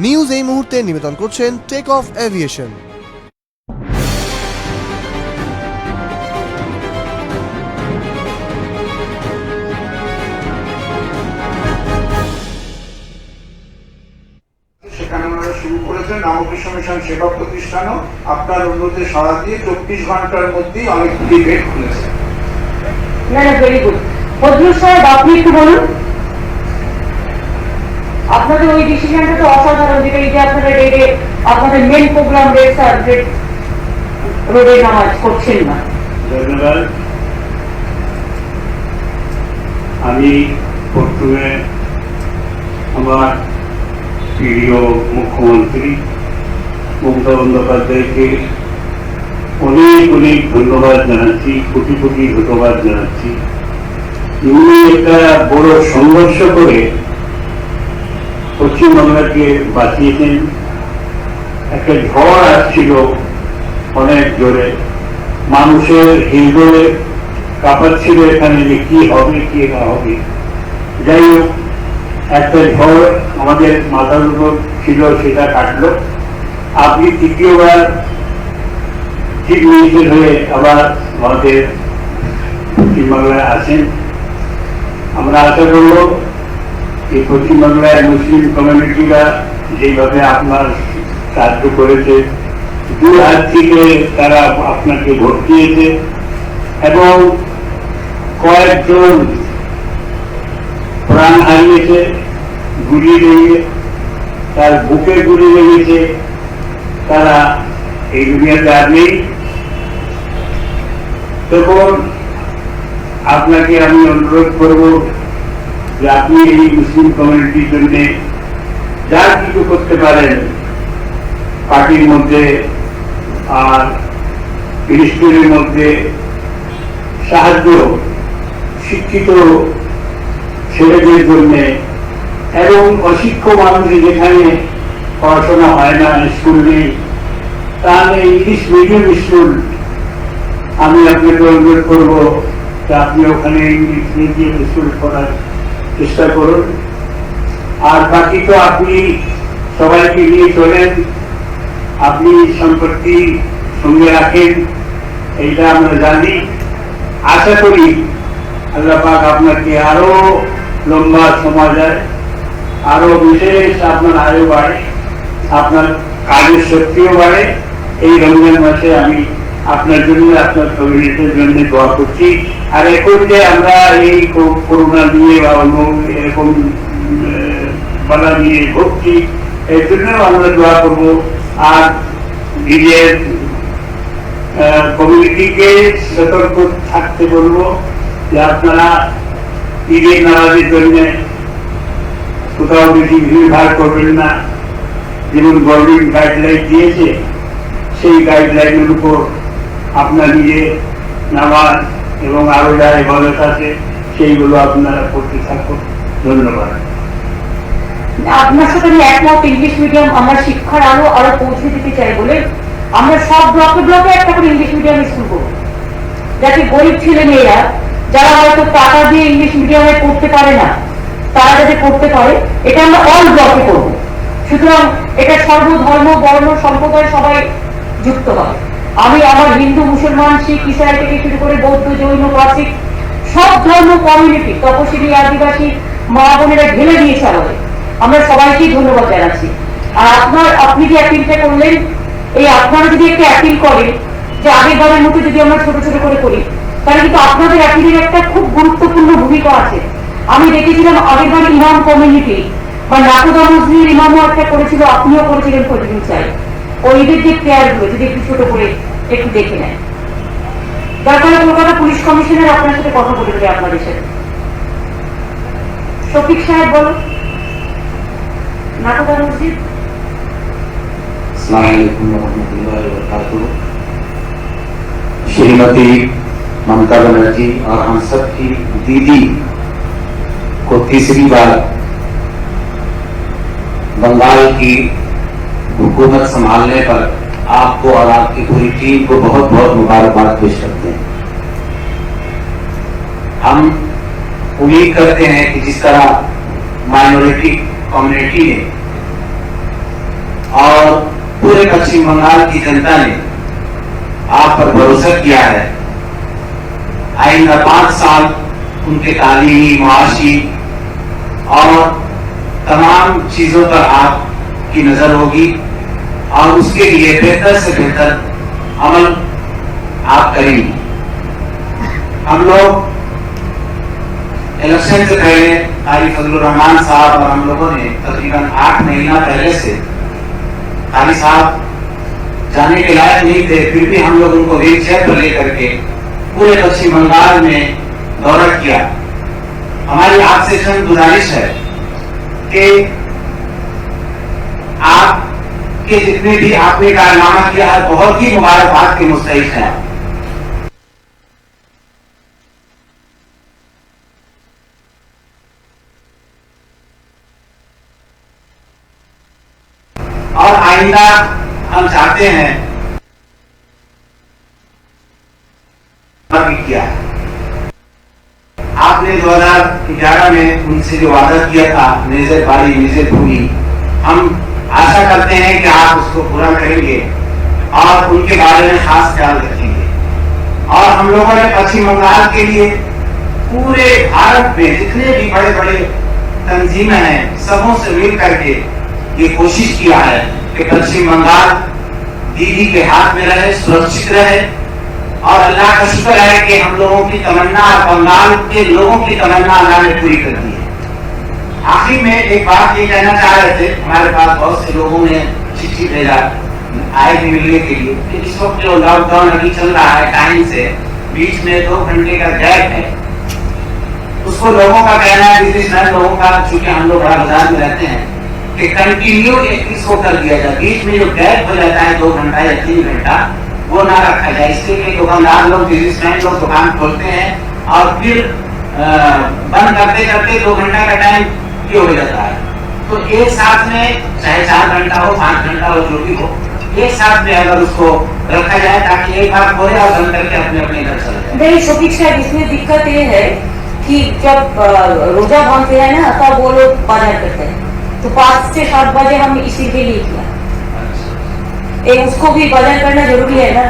News এই মুহূর্তে নিবেদন করছেন টেক অফ এভিয়েশন। সেখানে ওনারা শুরু করেছেন রামকৃষ্ণ মিশন সেবা প্রতিষ্ঠানও আপনার অনুরোধে সাড়া দিয়ে 24 ঘন্টার মধ্যেই অনেকগুলি বেড খুলেছে। Very good. ফজলুল সাহেব, আপনি একটু বলুন, আপনাদের ওই ডিসিশনটা তো অসাধারণ, যেটা এই যে আপনারা রেডে আপনাদের মেন প্রোগ্রাম রোডে নামাজ করছেন না। ধন্যবাদ। আমি প্রথমে আমার প্রিয় মুখ্যমন্ত্রী মমতা বন্দ্যোপাধ্যায়কে অনেক অনেক ধন্যবাদ জানাচ্ছি, কোটি কোটি ধন্যবাদ জানাচ্ছি। উনি একটা বড় সংঘর্ষ করে পশ্চিমবাংলাকে বাঁচিয়েছেন। একটা ঝড় আসছিল অনেক জোরে, মানুষের হৃদয়ে কাঁপাচ্ছিল এখানে যে কি হবে কি না হবে। যাই হোক, একটা ঝড় আমাদের মাথার উপর ছিল, সেটা কাটলো। আপনি তৃতীয়বার চিফ মিনিস্টার হয়ে আবার আমাদের পশ্চিমবাংলায় আসেন। আমরা আশা করব এই পশ্চিমবাংলায় মুসলিম কমিউনিটিরা যেভাবে আপনার সাহায্য করেছে, দু হাত থেকে তারা আপনাকে ভোট দিয়েছে এবং কয়েকজন প্রাণ হারিয়েছে গুলি লেগে, তার বুকে গুলি লেগেছে, তারা এই দুনিয়াতে আর নেই। তখন আপনাকে আমি অনুরোধ করব যে আপনি এই মুসলিম কমিউনিটির জন্য যা কিছু করতে পারেন, পার্টির মধ্যে আর মিনিস্ট্রির মধ্যে সাহায্য, শিক্ষিত ছেলেদের জন্য এবং অশিক্ষিত মানুষ যেখানে পড়াশোনা হয় না, স্কুল নেই, তাহলে ইংলিশ মিডিয়াম স্কুল আমি আপনাকে অনুরোধ করবো যে আপনি ওখানে ইংলিশ মিডিয়াম স্কুল করার চেষ্টা করুন। আর বাকি তো আপনি সবাইকে নিয়ে চলেন, আপনি সম্পত্তি সঙ্গে রাখেন, এইটা আমরা জানি। আশা করি আল্লাহ পাক আপনাকে আরো লম্বা সময় দেয়, আরো বিশেষ আপনার আয়ু বাড়ে, আপনার কাজের শক্তিও বাড়ে। এই রমজান মাসে আমি আপনার জন্য, আপনার কমিউনিটির জন্য দোয়া করছি। আর এখন যে আমরা এই করোনা নিয়ে বা অন্য এরকম বাধা নিয়ে ভুগছি, এর জন্য আমরা দোয়া করবো। আর নিজের কমিউনিটিকে সতর্ক থাকতে বলবো যে আপনারা ঈদের নামাজের জন্য কোথাও বেশি ভিড়ভাড় করবেন না। যেমন গভর্নমেন্ট গাইডলাইন দিয়েছে, সেই গাইডলাইনের উপর আপনার নিজে নামাজ এবং আরো যা ইবাদত আছে সেইগুলো আপনারা করতে থাকুন। ধন্যবাদ। আপনার সাথে আমি একমত। ইংলিশ মিডিয়াম আমরা শিক্ষার আরো পৌঁছে দিতে চাই বলে আমরা সব ব্লকে ব্লকে একটা করে ইংলিশ মিডিয়াম স্কুল করবো, যাতে গরিব ছেলে মেয়েরা যারা হয়তো টাকা দিয়ে ইংলিশ মিডিয়ামে পড়তে পারে না, তারা যাতে পড়তে পারে, এটা আমরা অল ব্লকে করবো। সুতরাং এটা সর্বধর্ম বর্ণ সম্প্রদায় সবাই যুক্ত হবে। আমি আমার হিন্দু মুসলমান শিখ ইসরায়েল থেকে শুরু করে বৌদ্ধ জৈন পার্সিক সব ধর্ম কমিউনিটি, তপশিলি আদিবাসী মা বোনেরা ঢেলে দিয়েছে আমাদের। আমরা সবাইকেই ধন্যবাদ জানাচ্ছি। আর আপনি যে অ্যাপিলটা করলেন, এই আপনারা যদি একটা অ্যাপিল করেন যে আগের বারের মতো যদি আমরা ছোট ছোট করে করি, তাহলে কিন্তু আপনাদের অ্যাপিলের একটা খুব গুরুত্বপূর্ণ ভূমিকা আছে। আমি দেখেছিলাম আগের বার ইমাম কমিউনিটি বা নাকোদা মসজিদের ইমামও একটা করেছিল, আপনিও করেছিলেন ফজলুল সাহেব। ওইদের যে প্লেয়ার গুলো যদি একটু ছোট করে একটু দেখে নেন, দরকার কলকাতা পুলিশ কমিশনার আপনার সাথে কথা বলে দেবে আপনাদের সাথে। শফিক সাহেব বলো, नाकोदा मस्जिद। अस्सलाम वालेकुम रहमतुल्लाहि व बरकातुहू। श्रीमती ममता बनर्जी और हम सब की दीदी को तीसरी बार बंगाल की हुकूमत संभालने पर आपको और आपकी पूरी टीम को बहुत बहुत मुबारकबाद पेश करते हैं। हम उम्मीद करते हैं कि जिस तरह माइनॉरिटी कम्युनिटी ने पश्चिम बंगाल की जनता ने आप पर भरोसा किया है। आइंदा 5 साल उनके तालीमी, मुआशी और तमाम चीजों पर आपकी नजर होगी और उसके लिए बेहतर से बेहतर अमल आप करेंगे। हम लोग इलेक्शन से पहले कारी फजलुर रहमान साहब और हम लोगों ने तकरीबन 8 महीना पहले से कारी साहब जाने के लायक नहीं थे, फिर भी हम लोग उनको व्हील चेयर पर लेकर के पूरे पश्चिम बंगाल में दौरा किया। हमारी आपसे चंद गुजारिश है कि आपके जितने भी आपने कारनामा किया है, बहुत ही मुबारकबाद के मुस्तहिक हैं। और आइंदा हम चाहते हैं किया आपने 2011 में उनसे जो वादा किया था, नेजर बाड़ी नेजर भूमि, हम आशा करते हैं कि आप उसको पूरा करेंगे और उनके बारे में खास ख्याल रखेंगे। और हम लोगों ने पश्चिम बंगाल के लिए पूरे भारत में जितने भी बड़े बड़े तंजीमें हैं, सबों से मिल करके ये कोशिश किया है कि पश्चिम बंगाल दीदी के हाथ में रहे, सुरक्षित रहे। और अल्लाह का शुक्र है कि हम लोगों की तमन्ना और बंगाल के लोगों की तमन्ना अल्लाह ने पूरी कर दी है। आखिर में एक बात ये कहना चाह रहे थे, हमारे पास बहुत से लोगों ने चिट्ठी भेजा आए थे मिलने के लिए कि इस वक्त जो लॉकडाउन अभी चल रहा है, टाइम से बीच में 2 घंटे का गैप है, उसको लोगों का कहना है, बिजनेसमैन लोगों का, चूंकि हम लोग बड़ा बाजार में रहते हैं, कि कंटिन्यू इसको कर दिया जाए। बीच में जो गैप हो जाता है 2 घंटा या 3 घंटा, वो ना रखा जाए। इसलिए कि दुकानदार लोग, बिजनेसमैन लोग दुकान खोलते हैं और फिर बंद करते करते 2 घंटा का टाइम क्यों हो जाता है। तो एक साथ में चाहे 4 घंटा हो, 5 घंटा हो, जो भी हो, एक साथ में अगर उसको रखा जाए ताकि एक बार खोले और बंद करके अपने अपने घर चले जाए। नहीं शोभिक साहब, इसमें दिक्कत ये है कि जब रोजा भांगते हैं ना, तब वो लोग बाजार करते हैं, तो 5 से 7 बजे हम इसीलिए नहीं किया। उसको भी बाजार करना जरूरी है ना,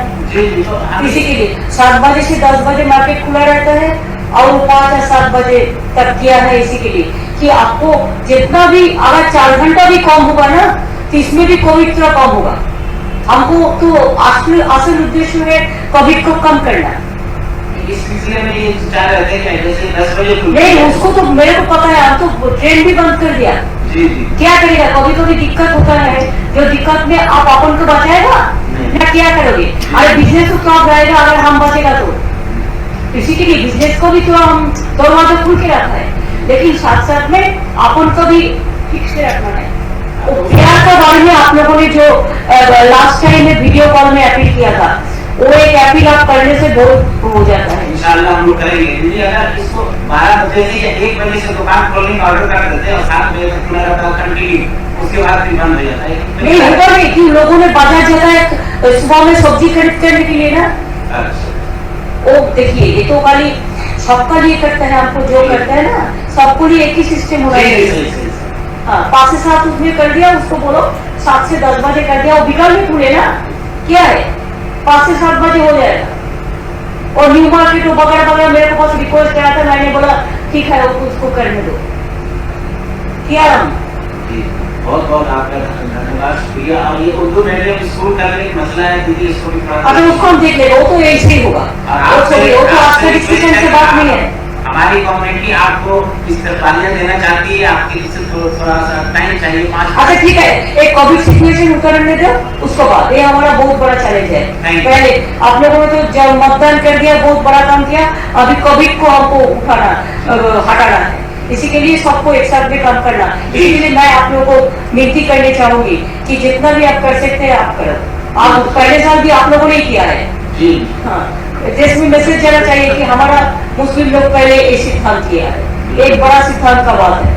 किसी के लिए 7 बजे से 10 बजे मार्केट खुला रहता है और वो 5 या 7 बजे तक किया है, इसी के लिए कि आपको जितना भी अगर 4 घंटा भी कम होगा ना, तो इसमें भी कोविड थोड़ा कम होगा। हमको तो असल उद्देश्य है कोविड को कम करना। इस सिलसिले में ये चाह रहे थे कि जैसे 10 बजे नहीं, उसको तो मेरे को पता है, हम तो ट्रेन भी बंद कर दिया। जी जी, क्या करेगा, कभी कभी दिक्कत होता है, जो दिक्कत में आप अपन को बचाएगा ना, क्या करोगे? अरे बिजनेस तो आप रहेगा अगर हम बचेगा तो, इसी के लिए बिजनेस को भी तो हम दरवाजा खुल के रखा है, लेकिन साथ साथ में अपन को भी फिक्स के रखना है। प्यार के बारे में आप लोगों ने जो लास्ट टाइम में वीडियो कॉल में अपील किया था, वो एक अपील आप करने से बहुत हो जाता है। इंशाल्लाह हम लोग करेंगे। दीदी अगर इसको 12 बजे से या 1 बजे से दुकान खोलने का ऑर्डर कर देते हैं और 7 बजे तक खुला रहता है कंटिन्यू, उसके बाद फिर बंद हो जाता है। नहीं होगा नहीं कि लोगों ने बाजार जाता है सुबह में सब्जी खरीद करने के लिए ना। वो देखिए, ये तो खाली सबका लिए करता है, आपको जो करता है ना, सबको लिए एक ही सिस्टम होना चाहिए। हाँ, 5 से 7 उसमें कर दिया, उसको बोलो 7 से 10 बजे कर दिया, वो बिगड़ में खुले ना, क्या है 5 से 7 बजे हो जाएगा। और न्यू मार्केट वगैरह वगैरह मेरे को बस रिक्वेस्ट किया था, मैंने बोला ठीक है उसको करने दो। क्या बहुत बहुत आपका धन्यवाद, शुक्रिया। और ये उर्दू मीडियम स्कूल का एक मसला है दीदी, इसको भी अगर उसको हम देख लेंगे, वो तो ऐसे ही होगा, वो तो आपके डिस्कशन से बात नहीं है। हमारी कम्युनिटी आपको इस तरह तालियां देना चाहती है, आपके लिए थोड़ा सा टाइम चाहिए 5। अच्छा ठीक है, एक कोविड सिचुएशन उतरने दो, उसको बाद ये हमारा बहुत बड़ा चैलेंज है। पहले आप लोगों ने तो जब मतदान कर दिया, बहुत बड़ा काम किया, अभी कोविड को हमको हटाना है, इसी के लिए सबको एक साथ में काम करना। इसीलिए मैं आप लोगों को विनती करनी चाहूंगी कि जितना भी आप कर सकते हैं आप करो। आप पहले साल भी आप लोगों ने किया है। हाँ, देश में मैसेज जाना चाहिए कि हमारा मुस्लिम लोग पहले ये सिद्धांत किया है, एक बड़ा सिद्धांत का बात है।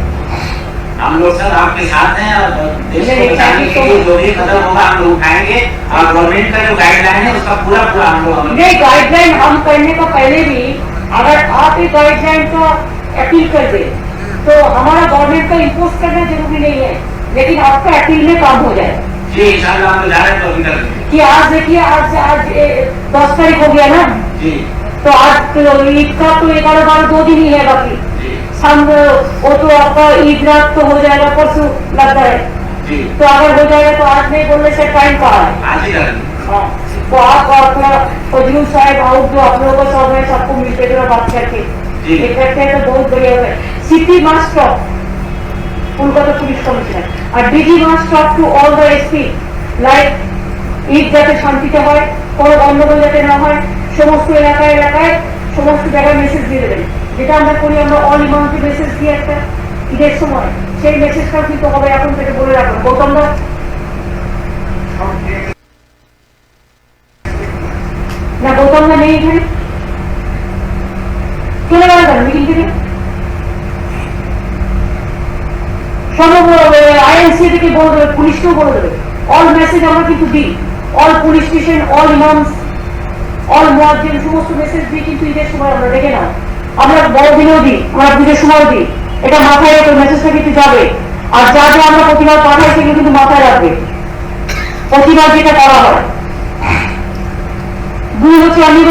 हम लोग सर आपके साथ हैं और देश को बचाने के लिए जो भी कदम होगा हम लोग उठाएंगे, और गवर्नमेंट का जो गाइडलाइन है उसका पूरा हम लोग नहीं, गाइडलाइन हम करने का पहले भी अगर आप एक गाइडलाइन का अपील कर दे तो हमारा गवर्नमेंट का इम्पोज करना जरूरी नहीं है, लेकिन आपका अपील में काम हो जाए। जी इंशाल्लाह हम जा रहे हैं तो अभी कर देंगे। कि आज देखिए आज 10 तारीख हो गया ना, जी तो आज तो ईद का तो 11-12 2 दिन ही है बाकी। जी वो तो आपका ईद रात तो हो जाएगा, परसों लगता है। जी तो अगर हो जाएगा तो आज नहीं बोलने से टाइम कहाँ है। आज ही कर देंगे। हाँ, तो आप अपना फजलू साहब आउट जो आप लोगों का सब है सबको मिलते हुए बात करके जी। इकट्ठे हैं तो बहुत बढ़िया है। City must talk Kolkata police commissioner और DG must talk to all the SP like Eid যাতে শান্তিতে হয়, কোনো গন্ডগোল যাতে না হয়, সমস্ত এলাকায় এলাকায় সমস্ত জায়গায় মেসেজ দিয়ে দেবেন, যেটা আমরা করি আমরা অল ইমামকে মেসেজ দিয়ে একটা ঈদের সময় সেই মেসেজটাও কিন্তু হবে এখন থেকে বলে রাখবেন। গৌতম দা না, গৌতম দা নেই এখানে, চলে গেল কেন মিটিং থেকে? সমগ্র আইএনসি থেকে বলে দেবে, পুলিশকেও বলে দেবে, অল মেসেজ আমরা কিন্তু দিই, all police station, all imams, all মুয়াজ্জিন সমস্ত মেসেজ দিই কিন্তু ঈদের সময় আমরা দেখে নাও, আমরা বড়দিনেও দিই, আমরা পুজোর সময়ও দিই, এটা মাথায় রেখে মেসেজটা কিন্তু যাবে। আর যা যা আমরা প্রতিবার পাঠাই সেগুলো কিন্তু মাথায় রাখবে, প্রতিবার যেটা করা হয়। দুই হচ্ছে আমি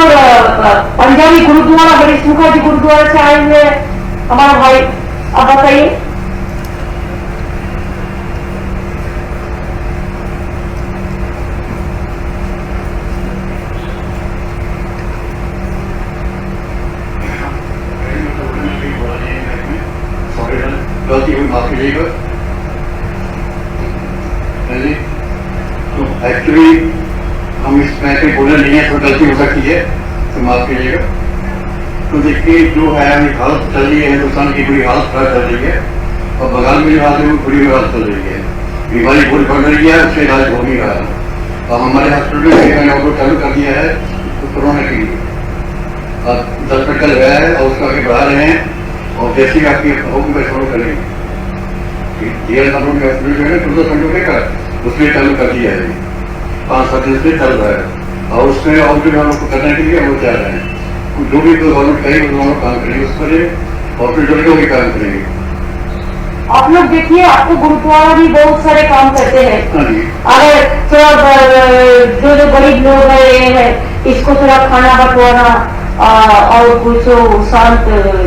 पंजाबी गुरुद्वारा हरीश मुखर्जी गुरुद्वारा से आए हुए हमारा भाई, आप बताइए। गलती हुई माफ कीजिएगा। तो एक्चुअली हम इस पे बोलने नहीं है, तो गलती हो सकती है, तो माफ कीजिएगा। तो देखिए जो है अभी हालत चल रही है, हिंदुस्तान की बुरी हालत खराब चल रही है और बंगाल में जो हालत है वो बुरी हालत चल रही है, बीमारी बहुत बढ़ रही है, उससे इलाज हो नहीं रहा। अब हमारे हॉस्पिटल में मैंने ऑर्डर चालू कर दिया है तो कोरोना के लिए 10 बेड का लगाया है और उसका आगे बढ़ा रहे हैं और जैसे ही आपकी होगी वैसे फॉलो करेंगे। DL कंट्रोल के हॉस्पिटल जो है ना 14 घंटों के का उसमें चालू कर दिया है, 5-7 दिन से चल रहा है और उसमें और जो हम लोग को करने के लिए वो चाह रहे हैं, जो भी गवर्नमेंट कहेगी वो हम लोग काम करेंगे, उस पर हॉस्पिटल के भी काम करेंगे। आप लोग देखिए आपको गुरुद्वारा भी बहुत सारे काम करते हैं, हाँ जी, अगर थोड़ा जो गरीब लोग है इसको थोड़ा खाना बंटवाना और कुछ शांत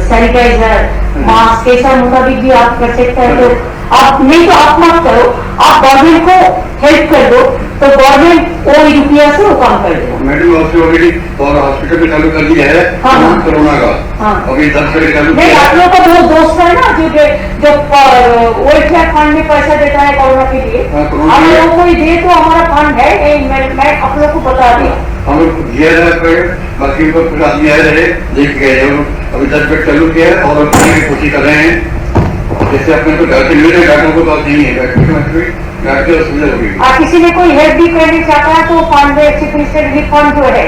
सैनिटाइजर मास्क ऐसा मुताबिक भी आप कर सकते हैं। तो आप नहीं तो आप मत करो, आप गवर्नमेंट को हेल्प कर दो तो गवर्नमेंट वो रुपया से वो काम कर देगा। मैडम आपसे ऑलरेडी और हॉस्पिटल में चालू कर दिया है कोरोना का, अभी 10 बेड चालू नहीं, किया आप है। लोग का बहुत दोस्त है ना जो वेलफेयर फंड में पैसा देता है कोरोना के लिए, हाँ, कोरोना हम के लिए। लोगों को दे तो हमारा फंड है, मैं आप लोग को बता दिया। हम लोग दिया है, बाकी उनको पूरा दिया है, देख गए हैं, अभी 10 बेड चालू किया है और करने की कोशिश कर रहे हैं। जैसे अपने को डॉक्टर मिल रहे, डॉक्टर को बात नहीं है, डॉक्टर सुविधा होगी। और किसी ने कोई हेल्प भी करना चाहता है तो fund chief minister relief fund जो है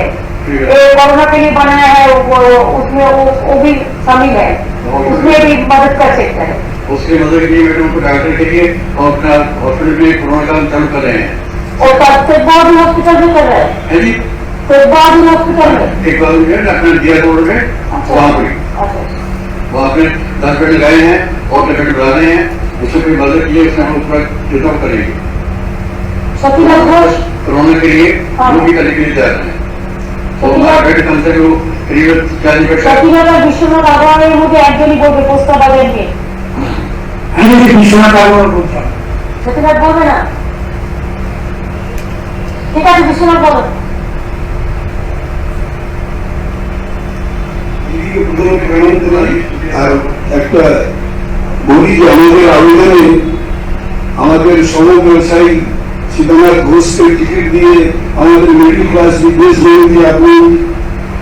कोरोना के लिए बनाया है उसमें वो भी शामिल है, उसमें भी मदद कर सकता है। उसकी मदद के लिए मैडम को डॉक्टर के लिए और अपना हॉस्पिटल में कोरोना का चालू कर रहे हैं। और तेजबहादुर हॉस्पिटल भी कर रहा है, है जी, तेजबहादुर हॉस्पिटल में एक बार जो है ना अपने दिया रोड में वहाँ पे अच्छा वहाँ पे 10 बेड लगाए हैं और 10 बेड बढ़ा रहे हैं, उससे कोई मदद की है उसमें हम उसका चुनाव करेंगे। सतीनाथ घोष कोरोना के लिए हाँ। वो भी करने के लिए जा रहे हैं और सतीनाथ बेड कम से कम करीब 40 बेड का सतीनाथ और विश्वनाथ आगरवालेর মধ্যে একজনই বলবে প্রস্তাব আগে নিয়ে। আমি যদি বিশ্বনাথ আগরওয়াল বলতাম, সতীনাথ বলবে না? ঠিক আছে বিশ্বনাথ বলো। আর একটা বলি যে আমাদের আবেদনে আমাদের সমব্যবসায়ী সীতানাথ ঘোষকে টিকিট দিয়ে আমাদের মিডল ক্লাস বিজনেস দিয়ে আপনি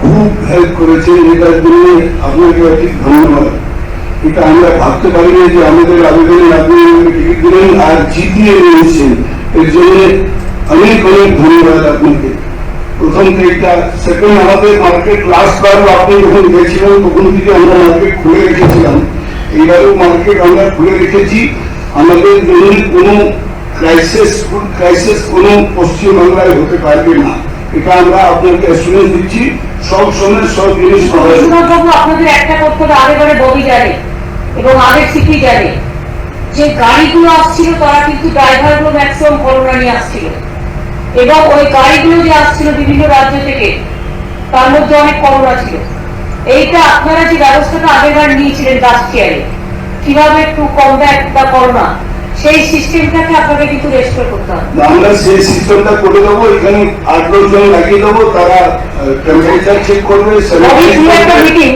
খুব হেল্প করেছেন, এটার জন্য আপনাকে অধিক ধন্যবাদ। এটা আমরা ভাবতে পারিনি যে আমাদের আবেদনে আপনি টিকিট দিলেন আর জিতিয়ে নিয়েছেন, এর জন্য অনেক অনেক ধন্যবাদ আপনাকে। প্রথম থেকে সেকেন্ড আমাদের মার্কেট লাস্ট বারও আপনি যখন গেছিলেন তখন থেকে আমরা মার্কেট খুলে রেখেছিলাম, এইবারও মার্কেট আমরা খুলে রেখেছি। আমাদের জন্য কোনো ক্রাইসিস ফুড ক্রাইসিস কোনো পশ্চিমবাংলায় হতে পারবে না, এটা আমরা আপনাকে অ্যাসুরেন্স দিচ্ছি। সব সময় সব জিনিস পাওয়া যাবে। বিশ্বনাথ বাবু আপনাদের একটা করতে হবে, আগেবারে ববি জানে এবং আগের সিটি জানে যে গাড়িগুলো আসছিল তারা কিন্তু ড্রাইভারগুলো ম্যাক্সিমাম করোনা নিয়ে আসছিল, এবং ওই গাড়িগুলো যে আসছিল বিভিন্ন রাজ্য থেকে তার মধ্যে অনেক করোনা ছিল। এইটা আপনারা যে ব্যবস্থাটা আগেরবার নিয়েছিলেন লাস্ট ইয়ারে, কিভাবে টু কমব্যাট দ্য করোনা, সেই সিস্টেমটাকে আপনাকে কিন্তু রেস্টোর করতে হবে। আমরা সেই সিস্টেমটা করে দেবো, এখানে 8-10 জন লাগিয়ে দেবো, তারা টেম্পারেচার চেক করবে। একটা মিটিং,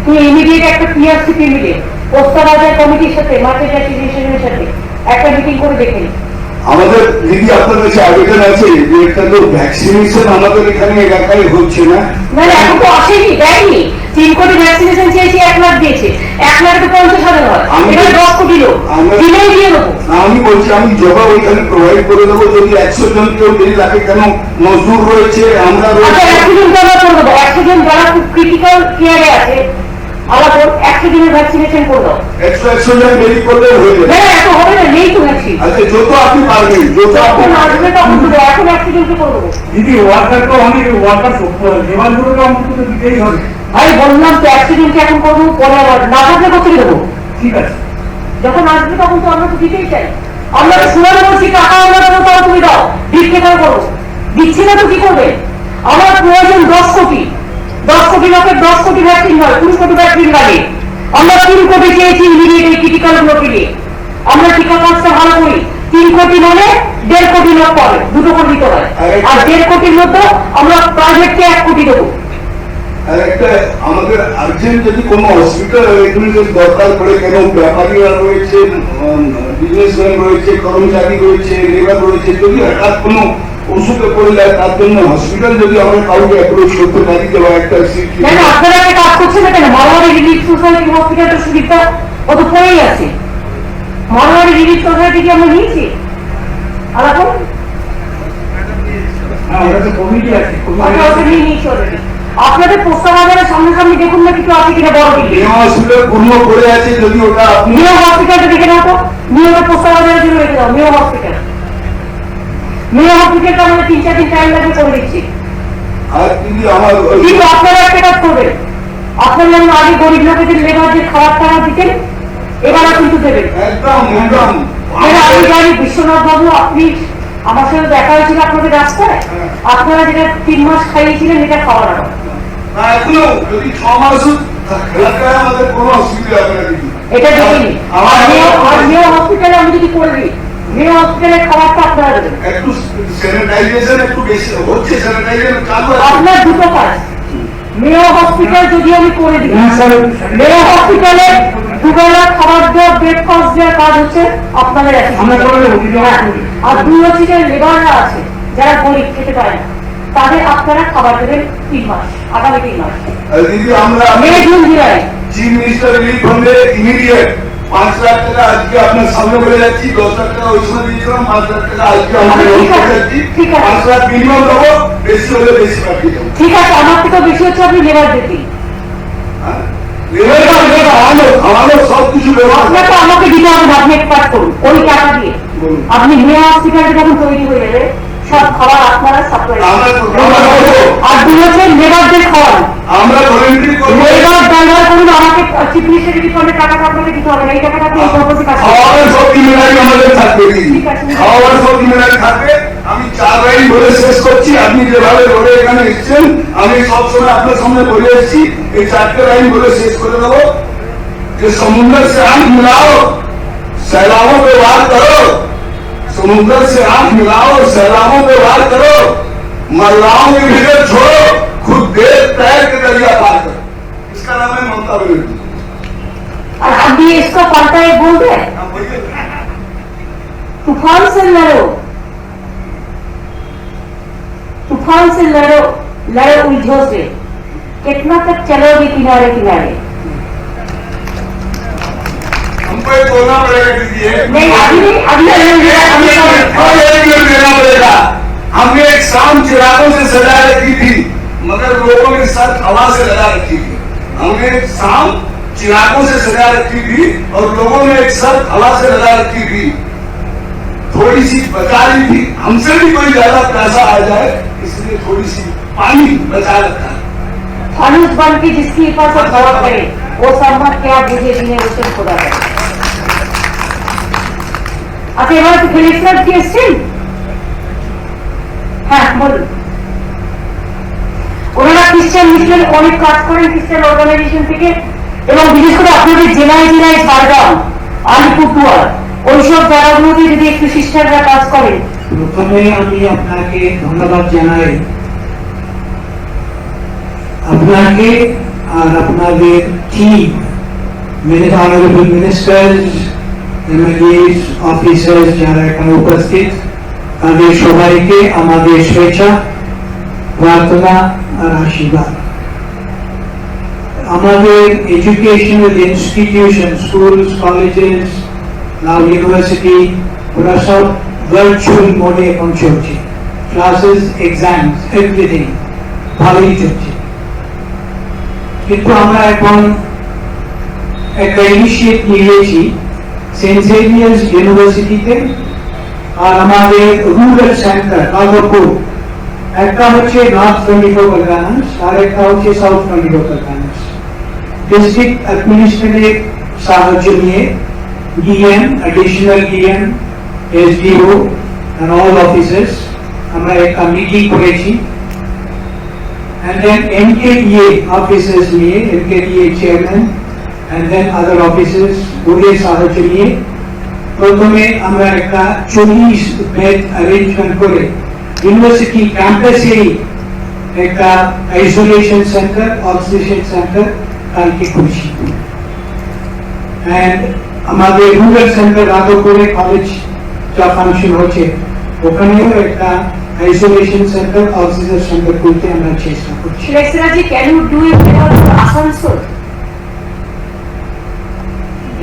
তুমি ইমিডিয়েট একটা পিআরসিপি মিটিং পোস্তাবাজার কমিটির সাথে মার্কেট অ্যাসোসিয়েশনের সাথে একটা মিটিং করে দেখে নিন। আমাদের দিদি আপনার কাছে আবেদন আছে যে একটা তো ভ্যাকসিনেশন আমাদের এখানে এলাকায় হচ্ছে না। না এখন তো আসেনি, দেয়নি। 3 কোটি ভ্যাকসিনেশন চেয়েছি, 1 লাখ দিয়েছে। 1 লাখ তো 50,000 হয়, এখানে 10 কোটি লোক দিলেই দিয়ে দেবো। আমি বলছি আমি জবাব ওইখানে প্রোভাইড করে দেবো। যদি 100 জন কেউ দেরি লাগে, কেন মজদুর রয়েছে, আমরা আচ্ছা 100 জন তো আমরা করে দেবো। 100 জন যারা খুব ক্রিটিক্যাল কেয়ারে আছে আলাদা 100 জনের ভ্যাকসিনেশন করে দাও। 100 জন দেরি করলে হয়ে যাবে। না এত হবে না, নেই তো ভ্যাকসিন। আচ্ছা যত আপনি পারবেন, যত যখন আসবে তখন তো এখন 100 জনকে করে দেবো। দিদি ওয়ার্কার তো অনেক ওয়ার্কার লেবারগুলোকে আমাকে তো দিতেই হবে। আমি বললাম তো 100 জনকে এখন করবো, পরে আবার না থাকলে করতে দেবো। ঠিক আছে, যখন আসবে তখন তো আমরা তো দিতেই চাই। আমরা তো শুনে বলছি টাকা আমরা দেবো, তাও তুমি দাও, ভিক্ষে করে করো। দিচ্ছি না তো কি করবে? আমার প্রয়োজন 10 কোটি, 10 কোটি লোকের 10 কোটি ভ্যাকসিন নয়, 20 কোটি ভ্যাকসিন লাগে। আমরা 3 কোটি চেয়েছি ইমিডিয়েট এই ক্রিটিক্যাল গুলোকে নিয়ে। আমরা টিকা কাজটা ভালো করি। 3 কোটি মানে 1.5 কোটি লোক পাবে, 2 কোটি দিতে হয়। আর 1.5 কোটির মধ্যে আমরা প্রাইভেটকে 1 কোটি দেবো। আর একটা আমাদের আর্জেন্ট যদি কোনো হসপিটাল এডমিশন দরকার পড়ে, কেন ব্যাপারীরা রয়েছে, বিজনেসম্যান রয়েছে, কর্মচারী রয়েছে, লেবার রয়েছে, যদি হঠাৎ কোনো ওষুধে পড়ে যায়, তার জন্য হসপিটাল যদি আমরা কাউকে অ্যাপ্রোচ করতে পারি, বা একটা সিট কেন আপনারা একটা কাজ করছেন না কেন? মারোয়ারি রিলিফ সোসাইটি হসপিটালের সুবিধা কত পড়েই আছে। মারোয়ারি রিলিফ সোসাইটি কি আমরা নিয়েছি আলাদা? হ্যাঁ ওটা তো কমিটি আছে, আমরা ওটা নিয়ে নিয়েছি অলরেডি। আপনাদের পোস্তাবাজারের সামনাসামনি দেখুন না কিছু আছে কিনা বড় দিকে। নিউ হসপিটাল পূর্ণ করে আছে, যদি ওটা আপনি নিউ হসপিটালটা দেখে নাও তো। নিউ পোস্তাবাজারের জন্য রেখে দাও নিউ হসপিটাল। নিউ হসপিটালটা আমাদের 3-4 দিন টাইম লাগবে করে দিচ্ছি। আর যদি আমার কিন্তু আপনারা একটা কাজ করবেন, আপনারা যেমন আগে গরিব লোকেদের লেবার যে খাবার টাকা দিতেন, এবারও কিন্তু দেবেন। একদম একদম আমি জানি বিশ্বনাথ বাবু, আপনি আমার সাথে দেখা হয়েছিল আপনাদের রাস্তায়, আপনারা যেটা 3 মাস খাইয়েছিলেন এটা খাওয়ার আগে। না, এখনো যদি 6 মাস খেলাটা আমাদের কোনো অসুবিধা হবে না দিদি। এটা দেখিনি। আর নিউ হসপিটালে আমি যদি করে দিই, নিউ হসপিটালের খাবারটা আপনারা দেবেন। একটু স্যানিটাইজেশন একটু বেশি হচ্ছে, স্যানিটাইজেশন চালু আছে। আপনার দুটো কাজ, নিউ হসপিটাল যদি আমি করে দিই, নিউ হসপিটালে দুবেলা খাবার দেওয়া, ব্রেকফাস্ট দেওয়ার কাজ হচ্ছে আপনাদের আমরা করে দেবো দিদি। আর 2 হচ্ছে যে লেবাররা আছে যারা গরিব খেতে পারে না, তাদের আপনারা খাবার দেবেন 3 মাস, আগামী 3 মাস, আর দিদি আমরা May June July. Chief minister relief ফান্ডে ইমিডিয়েট 5 লাখ টাকা আজকে আপনার সামনে বলে যাচ্ছি, 10 লাখ টাকা ওই সময় দিয়েছিলাম, 5 লাখ টাকা আজকে আমাদের ঠিক আছে, যাচ্ছি, ঠিক আছে। 5 লাখ মিনিমাম দেবো, বেশি হলে বেশি পাঠিয়ে দেবো। ঠিক আছে, আমার থেকেও বেশি হচ্ছে আপনি লেবার দিন। আমাদের সব কিছু ব্যবহার আপনাকে আমাকে দিতে হবে, আপনি এক কাজ করুন, ওই টাকা দিয়ে বলুন। আপনি নিউ হসপিটালটা যখন তৈরি হয়ে যাবে, সব খাবার আপনারা সাপ্লাই। আমরা আর 2 হচ্ছে লেবারদের খাওয়ান। আমরা ভলেন্টারি করবো। লেবার ড্রাইভার করুন, আমাকে চিফ মিনিস্টার রিফান্ডের টাকাটা আপনাকে দিতে হবে না, এই টাকাটা আপনি পারপাসে কাজ করুন। খাওয়ার সব জিম্মেদারি আমাদের থাকবে দিদি, ঠিক আছে। খাওয়ার সব জিম্মেদারি থাকবে। আমি 4 লাইন বলে শেষ করছি। আপনি যেভাবে রোডে এখানে এসেছেন, আমি সবসময় আপনার সামনে বলে এসেছি, এই 4টে লাইন বলে শেষ করে দেবো कि समुद्र से आंख मिलाओ, सैलाबों पे वार करो, समुद्र से आंख मिलाओ, सैलाबों पे वार करो, मल्लाहों की भीड़ छोड़ो, खुद देश तैर के दरिया पार करो। इसका नाम है ममता बनर्जी। और अभी इसको पलटा एक बोल दे, आप बोलिए। तूफान से लड़ो, तूफान से लड़ो, लड़ो उलझो से, कितना तक चलोगे किनारे किनारे। हमको एक बोलना पड़ेगा दीजिए, नहीं अभी नहीं, अभी देना पड़ेगा। हमने एक शाम चिरागों से सजा रखी थी, मगर लोगों ने सर हवा से लगा रखी थी। हमने एक शाम चिरागों से सजा रखी थी और लोगों ने एक सर हवा से लगा रखी थी, थोड़ी सी बचा ली थी। हमसे भी कोई ज्यादा पैसा आ जाए, इसलिए थोड़ी सी पानी बचा रखा है। फानुस बन के जिसकी हिफाजत गौर करे, वो सम्मत क्या बुझे जिन्हें उसे खुदा करे। আচ্ছা, এবার ফেলিক্সরাজ কি এসছেন? হ্যাঁ বলুন। ওনারা খ্রিস্টান মিশন অনেক কাজ করেন খ্রিস্টান অর্গানাইজেশন থেকে, এবং বিশেষ করে আপনাদের জেলায় জেলায় ঝাড়গ্রাম, আলিপুরদুয়ার ওইসব জায়গাগুলোতে যদি একটু সিস্টাররা কাজ করেন। প্রথমে আমি আপনাকে ধন্যবাদ জানাই, আপনাকে আর আপনাদের টিম, মেরে অনারেবল মিনিস্টার্স, এমএলএস, অফিসার্স যারা এখানে উপস্থিত, তাদের সবাইকে আমাদের শুভেচ্ছা, প্রার্থনা আর আশীর্বাদ। আমাদের এডুকেশনাল ইনস্টিটিউশন, স্কুলস, কলেজেস, নাও ইউনিভার্সিটি, ওরা সব ভার্চুয়াল মোডে এখন চলছে। ক্লাসেস, এক্সামস, এভরিথিং ভালোই চলছে। কিন্তু আমরা এখন একটা ইনিশিয়েট নিয়েছি সেন্ট জেভিয়ার্স ইউনিভার্সিটিতে আর আমাদের রুরাল সেন্টার নাগপুর, একটা হচ্ছে নর্থ 24 পরগনাস আর একটা হচ্ছে সাউথ 24 পরগনাস। ডিস্ট্রিক্ট অ্যাডমিনিস্ট্রেটিভ সাহায্য নিয়ে DM, additional DM, SDO and all officers আমরা একটা মিটিং করেছি, and then MKDA officers নিয়ে, MKDA chairman and then other officers ওদের সাহায্য নিয়ে প্রথমে আমরা একটা 40 বেড অ্যারেঞ্জমেন্ট করে ইউনিভার্সিটি ক্যাম্পাসে একটা আইসোলেশন সেন্টার, অক্সিজেন সেন্টার কালকে খুলছি। and আমাদের রুরাল সেন্টার রাঘবপুরে কলেজ যা ফাংশন হচ্ছে ওখানেও একটা আইসোলেশন সেন্টার, অক্সিজেন সেন্টার খুলতে আমরা চেষ্টা করছি। Felix Raj, can you do it for Asansol?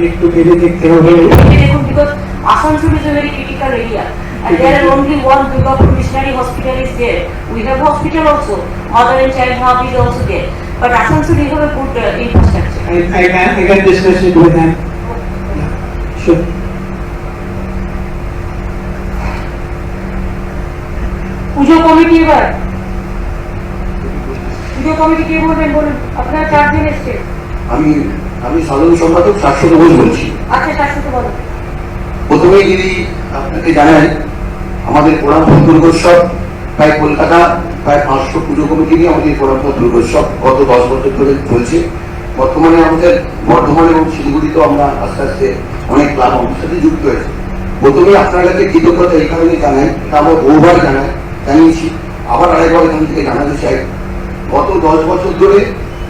একটু ভেবে দেখতে হবে। দেখুন, because Asansol is a very critical area and there are only one Durgapur missionary hospital is there. We have hospital also, mother and child hub is also there, but Asansol is have a good infrastructure. I can discuss it with them. Yeah, sure. Puja committee, এবার পুজো committee কে বলবেন বলুন? আপনারা 4 দিন এসছে। আমি সাধারণ সম্পাদক শাশ্বত ঘোষ বলছি। আচ্ছা, শাশ্বত বলুন। প্রথমেই যদি আপনাকে জানাই, আমাদের কোরামপুর দুর্গোৎসব প্রায় কলকাতা প্রায় 500 পুজো কমিটি নিয়ে আমাদের কোরামপুর দুর্গোৎসব গত 10 বছর ধরে চলছে। বর্তমানে আমাদের বর্ধমান এবং শিলিগুড়িতেও আমরা আস্তে আস্তে অনেক ক্লাব আমাদের সাথে যুক্ত হয়েছে। প্রথমে আপনার কাছে কৃতজ্ঞতা এই কারণে জানাই, তা আমরা বহুবার জানিয়েছি, আবার আরেকবার এখান থেকে জানাতে চাই। গত 10 বছর ধরে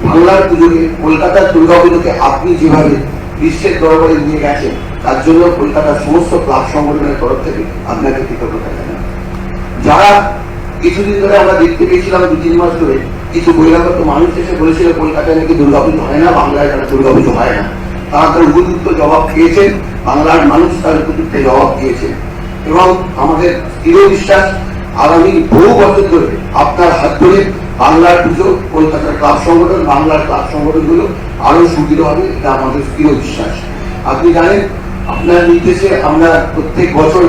বাংলার পুজোকে, কলকাতার দুর্গা পুজোকে আপনি যেভাবে বিশ্বের দরবারে নিয়ে গেছেন, তার জন্য কলকাতার সমস্ত ক্লাব সংগঠনের তরফ থেকে আপনাকে কৃতজ্ঞতা জানাই। যারা কিছুদিন ধরে আমরা দেখতে পেয়েছিলাম, 2-3 মাস ধরে কিছু বহিরাগত মানুষ এসে বলেছিল কলকাতায় নাকি দুর্গাপুজো হয় না, বাংলায় তারা দুর্গাপুজো হয় না, তারা তার উপযুক্ত জবাব পেয়েছেন, বাংলার মানুষ তার উপযুক্ত জবাব দিয়েছেন। এবং আমাদের দৃঢ় বিশ্বাস আগামী বহু বছর ধরে আপনার হাত ধরে বাংলার পুজো, কলকাতার ক্লাব সংগঠন, বাংলার ক্লাব সংগঠনগুলো আরো সুদৃঢ় হবে, এটা আমাদের দৃঢ় বিশ্বাস। আপনি জানেন, আপনার নির্দেশে আমরা প্রত্যেক বছর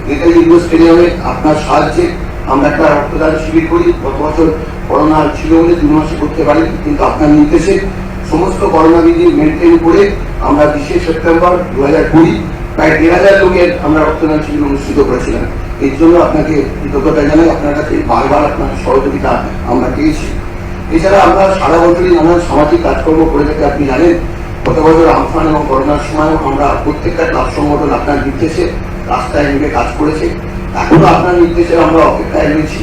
নেতাজি ইন্ডোর স্টেডিয়ামে আপনার সাহায্যে আমরা একটা রক্তদান শিবির করি। গত বছর করোনা ছিল বলে 2 মাসে করতে পারিনি, কিন্তু আপনার নির্দেশে সমস্ত করোনা বিধি মেনটেন করে আমরা 20 সেপ্টেম্বর 2020 প্রায় 1,500 লোকের আমরা রক্তদান শিবির অনুষ্ঠিত করেছিলাম। এর জন্য আপনাকে কৃতজ্ঞতা জানাই। আপনার কাছে বারবার আপনার সহযোগিতা আমরা পেয়েছি। এছাড়া আমরা সারা বছরই নানান সামাজিক কাজকর্ম করে থাকি। আপনি জানেন, গত বছর আমফান এবং করোনার সময়ও আমরা প্রত্যেকটা ক্লাব সংগঠন আপনার নির্দেশে রাস্তায় নেমে কাজ করেছে। এখনো আপনার নির্দেশে আমরা অপেক্ষায় রয়েছি।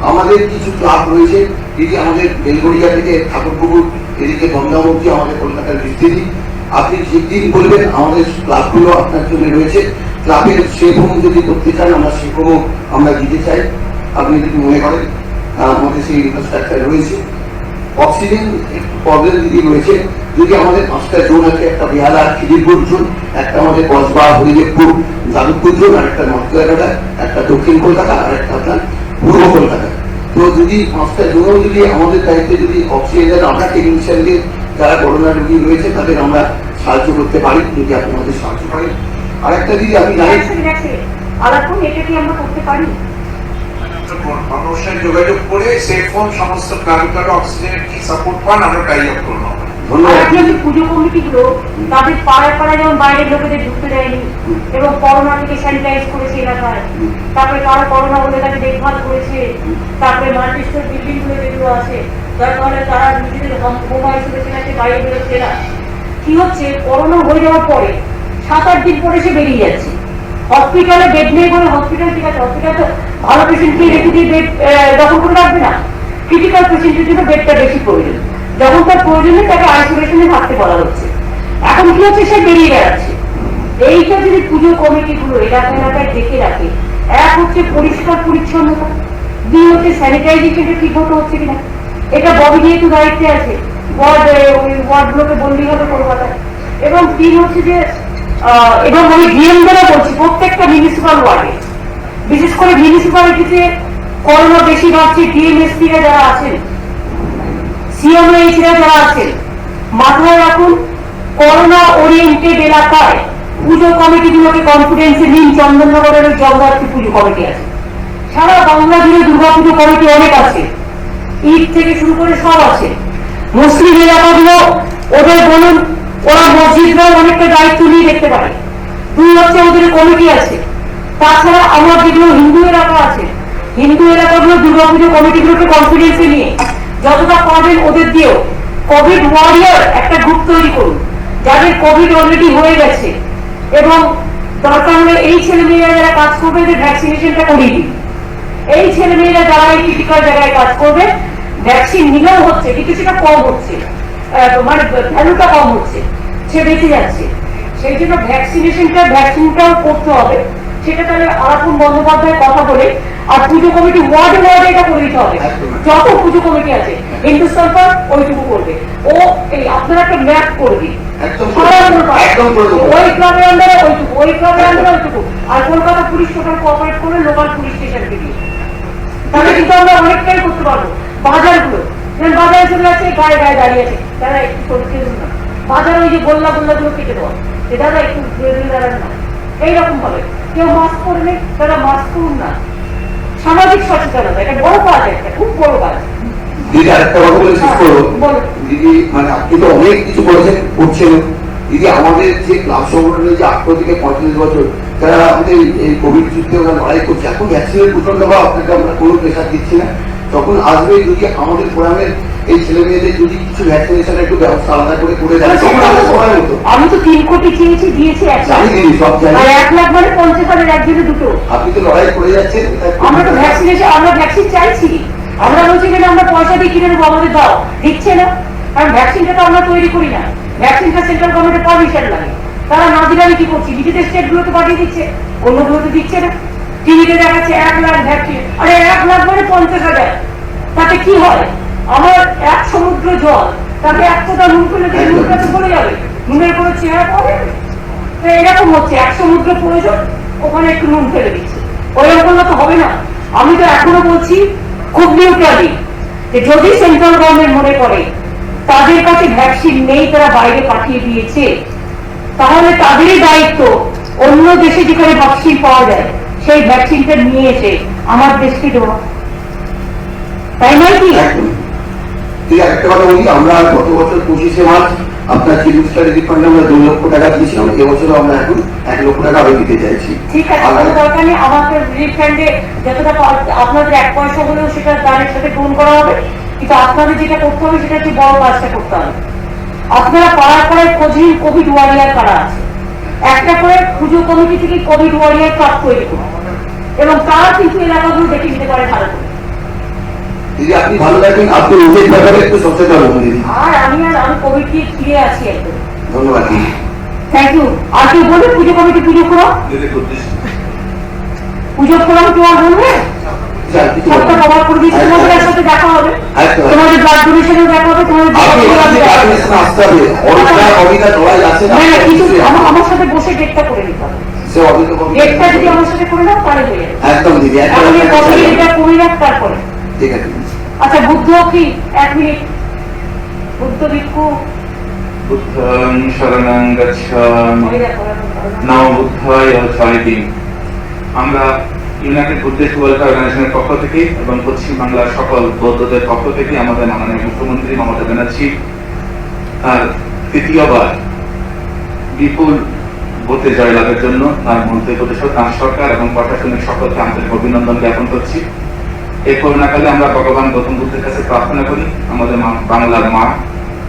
আমাদের কিছু ক্লাব রয়েছে, এটি আমাদের বেলগড়িয়া থেকে ঠাকুরপুকুর, এদিকে দমদম অবধি আমাদের কলকাতার বিস্তৃতি। আপনি যেদিন বলবেন আমাদের ক্লাবগুলো আপনার জন্য রয়েছে। ক্লাবের সেরকম যদি করতে চান, আমরা সেরকমও আমরা দিতে চাই। আপনি যদি মনে করেন আমাদের সেই ইনফ্রাস্ট্রাকচার রয়েছে। অক্সিজেন একটু প্রবলেম যদি রয়েছে, যদি আমাদের 5টা জোন আছে, একটা বেহালা, খিদিরপুর জোন, একটা আমাদের কসবা, হরিদেবপুর, যাদবপুর জোন, আর একটা নর্থ কলকাতা, একটা দক্ষিণ কলকাতা, আর একটা আপনার পূর্ব কলকাতা। তো যদি 5টা জোনও যদি আমাদের দায়িত্বে যদি অক্সিজেন আমরা টেকনিশিয়ানদের যারা করোনা রোগী রয়েছে তাদের আমরা সাহায্য করতে পারি, যদি আপনি আমাদের সাহায্য করেন। আর একটা দিদি আমি জানি, এটা কি আমরা করতে পারি? মানুষের যোগাযোগ করে সেফ ফোন সমস্ত ক্লাবে অক্সিজেনের কি সাপোর্ট পান আমরা টাই আপ করবো। ধন্যবাদ। আর একটি পুজো কমিটিগুলো তাদের পাড়ায় পাড়ায় যেমন বাইরের লোকেদের ঢুকতে দেয়নি এবং করোনা থেকে স্যানিটাইজ করেছে এলাকায়, তারপরে কারো করোনা হলে তাকে দেখভাল করেছে, তারপরে মাল্টিস্টোর বিল্ডিং গুলো যেগুলো আছে যার কারণে তারা নিজেদের হোম আইসোলেশন আছে, বাইরে বেরোচ্ছে না। কি হচ্ছে, করোনা হয়ে যাওয়ার পরে 7-8 দিন পরে সে বেরিয়ে যাচ্ছে। হসপিটালে বেড নেই বলে হসপিটাল, ঠিক আছে হসপিটাল তো ভালো পেশেন্টকে রেখে দিয়ে বেড দখল করে রাখবে না, ক্রিটিক্যাল পেশেন্টের জন্য বেডটা বেশি প্রয়োজন, যখন তার প্রয়োজনে তাকে আইসোলেশনে থাকতে বলা হচ্ছে। এখন কি হচ্ছে, সে বেরিয়ে বেড়াচ্ছে। এইটা যদি পুজো কমিটিগুলো এলাকা এলাকায় দেখে রাখে, এক হচ্ছে পরিষ্কার পরিচ্ছন্নতা, দুই হচ্ছে স্যানিটাইজেশনটা ঠিক মতো হচ্ছে কিনা, এটা ববি যেহেতু দায়িত্বে আছে ওয়ার্ডগুলোকে বললেই হবে কলকাতায়, এবং তিন হচ্ছে যে এবং আমি ডিএম দ্বারা বলছি প্রত্যেকটা মিউনিসিপাল ওয়ার্ডে, বিশেষ করে মিউনিসিপালিটিতে করোনা বেশি বাড়ছে, ডিএমএসপিরা যারা আছেন, সিএমএইচরা যারা আছেন, মাথায় রাখুন করোনা ওরিয়েন্টেড এলাকায় পুজো কমিটিগুলোকে কনফিডেন্সে নিন। চন্দননগরের ওই জগদ্ধাত্রী পুজো কমিটি আছে, সারা বাংলা জুড়ে দুর্গা পুজো কমিটি অনেক আছে, ঈদ থেকে শুরু করে সব আছে। মুসলিম এলাকাগুলো ওদের বলুন, ওরা মসজিদরাও অনেকটা দায়িত্ব নিয়ে দেখতে পারে। দুই হচ্ছে ওদের কমিটি আছে। তাছাড়া আমার যেগুলো হিন্দু এলাকা আছে, হিন্দু এলাকাগুলো দুর্গাপুজো কমিটিগুলোকে কনফিডেন্সে নিয়ে যতটা পারবেন ওদের দিয়েও কোভিড ওয়ারিয়ার একটা গ্রুপ তৈরি করুন, যাদের কোভিড অলরেডি হয়ে গেছে, এবং দরকার হলে এই ছেলেমেয়েরা যারা কাজ করবে এদের ভ্যাকসিনেশনটা করিয়ে দিন। এই ছেলেমেয়েরা যারা এই ক্রিটিক্যাল জায়গায় কাজ করবে, ভ্যাকসিন নিলেও হচ্ছে কিন্তু সেটা কম হচ্ছে, মানে ভ্যালুটা কম হচ্ছে, সে বেঁচে যাচ্ছে। সেই জন্য ভ্যাকসিনটাও করতে হবে। সেটা তাহলে আলাপুর বন্দ্যোপাধ্যায়ের কথা বলে, আর পুজো কমিটি ওয়ার্ডে ওয়ার্ডে এটা করে দিতে হবে। যত পুজো কমিটি আছে হিন্দু সরকার ওইটুকু করবে, ও এই আপনারা একটা ম্যাপ করে দিন, ওই ক্লাবের আন্ডারে ওইটুকু, ওই ক্লাবের আন্ডারে ওইটুকু, আর কলকাতা পুলিশ টোটাল কোঅপারেট করে লোকাল পুলিশ স্টেশনকে দিয়ে, তাহলে কিন্তু আমরা অনেকটাই করতে পারবো। বাজারগুলো বাজারে চলে যাচ্ছে, গায়ে গায়ে দাঁড়িয়ে আছে, তারা একটু করতে না, বাজার ওই যে গোল্লাগুলো কেটে দেওয়া, যে দাদা একটু ঘুরে ঘুরে দাঁড়ান না, এইরকম ভাবে। কেউ মাস্ক পরলে তারা মাস্ক করুন না। সামাজিক সচেতনতা এটা বড় কাজ, একটা খুব বড় কাজ। দিদি আরেকটা কথা বলে শেষ করবো। দিদি মানে আপনি তো অনেক কিছু করছেন দিদি, আমাদের যে ক্লাব সংগঠনের যে 18 থেকে 45 বছর যারা আমাদের এই কোভিড যুদ্ধে ওরা লড়াই করছে, এখন ভ্যাকসিনের প্রচন্ড ভাব, আপনাকে আমরা কোনো প্রেশার দিচ্ছি না, তখন আসবে যদি আমাদের ফোরামের এই ছেলে মেয়েদের যদি কিছু ভ্যাকসিনেশন একটু ব্যবস্থা আলাদা করে দেয়, তখন আমাদের সময় হতো। আমি তো 3 কোটি চেয়েছি, দিয়েছি 1 লাখ, সব জানি, আর 1 লাখ মানে 50,000 একজনে দুটো। আপনি তো লড়াই করে যাচ্ছেন। আমরা তো ভ্যাকসিনেশন, আমরা ভ্যাকসিন চাইছি, আমরা বলছি যে আমরা পয়সা দিয়ে কিনে নেবো, আমাদের দাও, দিচ্ছে না। কারণ ভ্যাকসিনটা তো আমরা তৈরি করি না, ভ্যাকসিনটা সেন্ট্রাল গভর্নমেন্টের পারমিশন লাগে। তারা না দিলে আমি কি করছি, নিজেদের স্টেটগুলোতে পাঠিয়ে দিচ্ছে, অন্যগুলোতে দিচ্ছে না। টিভিতে দেখাচ্ছে 1 লাখ ভ্যাকসিন, আরে 1 লাখ মানে 50,000, তাতে কি হয়? আমার 1 সমুদ্র জল, তাতে 1 ফোঁটা নুন ফেলে দিয়ে নুনটা তো চলে যাবে, নুনের কোনো চেহারা পাবে। তো এরকম হচ্ছে, 1 সমুদ্র প্রয়োজন, ওখানে একটু নুন ফেলে দিচ্ছে, ওইরকম করলে তো হবে না। আমি তো এখনো বলছি খুব নিউট্রালি, যে যদি সেন্ট্রাল গভর্নমেন্ট মনে করে তাদের কাছে ভ্যাকসিন নেই, তারা বাইরে পাঠিয়ে দিয়েছে, তাহলে তাদেরই দায়িত্ব অন্য দেশে যেখানে ভ্যাকসিন পাওয়া যায় সেই ভ্যাকসিনটা নিয়ে এসে আমার দেশকে দেওয়া, তাই নয় কি? একটা কথা বলি, আমরা গত বছর 25শে মার্চ আপনার চিফ মিনিস্টার রিলিফ ফান্ডে আমরা 2 লক্ষ টাকা দিয়েছিলাম, এবছর আমরা এখন 1 লক্ষ টাকা আরো দিতে চাইছি। ঠিক আছে, কোনো দরকার নেই, আমাকে রিলিফ ফান্ডে যতটা আপনাদের 1 পয়সা হলেও সেটা দানের সাথে গ্রহণ করা হবে, কিন্তু আপনাদের যেটা করতে হবে সেটা হচ্ছে বড় কাজটা করতে হবে। আপনারা পাড়ায় পাড়ায় খোঁজেন কোভিড ওয়ারিয়ার কারা আছে, একটা করে পুজো কমিটি থেকে কোভিড ওয়ারিয়ার ক্লাব তৈরি করুন, এবং তারা কিন্তু এলাকাগুলো দেখে নিতে পারে ভালো করে। দিদি আপনি ভালো থাকেন, আপনি নিজের ব্যাপারে একটু সচেতন হন দিদি। আর আমি কোভিড দিয়ে ফিরে আছি একদম। ধন্যবাদ দিদি, থ্যাংক ইউ। আর কেউ বলবে পুজো কমিটি পুজো করো, পুজো করো, কেউ আর বলবে? সবটা কভার করে দিচ্ছি, তোমাদের একসাথে দেখা হবে, তোমাদের ব্লাড ডোনেশনেও দেখা হবে, তোমাদের আসতে হবে। কিছু আমার সাথে বসে ডেটটা করে নিতে হবে, ডেটটা যদি আমার সাথে করে নাও তাহলে হয়ে যাবে। একদম দিদি, এটা করে রাখ তারপরে। ঠিক আছে। আচ্ছা, বুদ্ধ কি 1 মিনিট, বুদ্ধ ভিক্ষু বুদ্ধং শরণং গচ্ছামি নমো বুদ্ধায় চরিতিং। আমরা ইউনাইটেড বুদ্ধিস্ট ওয়েলফেয়ার অর্গানাইজেশনের পক্ষ থেকে এবং পশ্চিম বাংলার সকল বৌদ্ধদের পক্ষ থেকে আমাদের মাননীয় মুখ্যমন্ত্রী মমতা ব্যানার্জি তার তৃতীয়বার বিপুল ভোটে জয়লাভের জন্য তার মন্ত্রী পরিষদ, তার সরকার এবং প্রশাসনিক সকলকে আন্তরিক অভিনন্দন জ্ঞাপন করছি। এই করোনাকালে আমরা ভগবান গৌতম বুদ্ধের কাছে প্রার্থনা করি আমাদের বাংলার মা,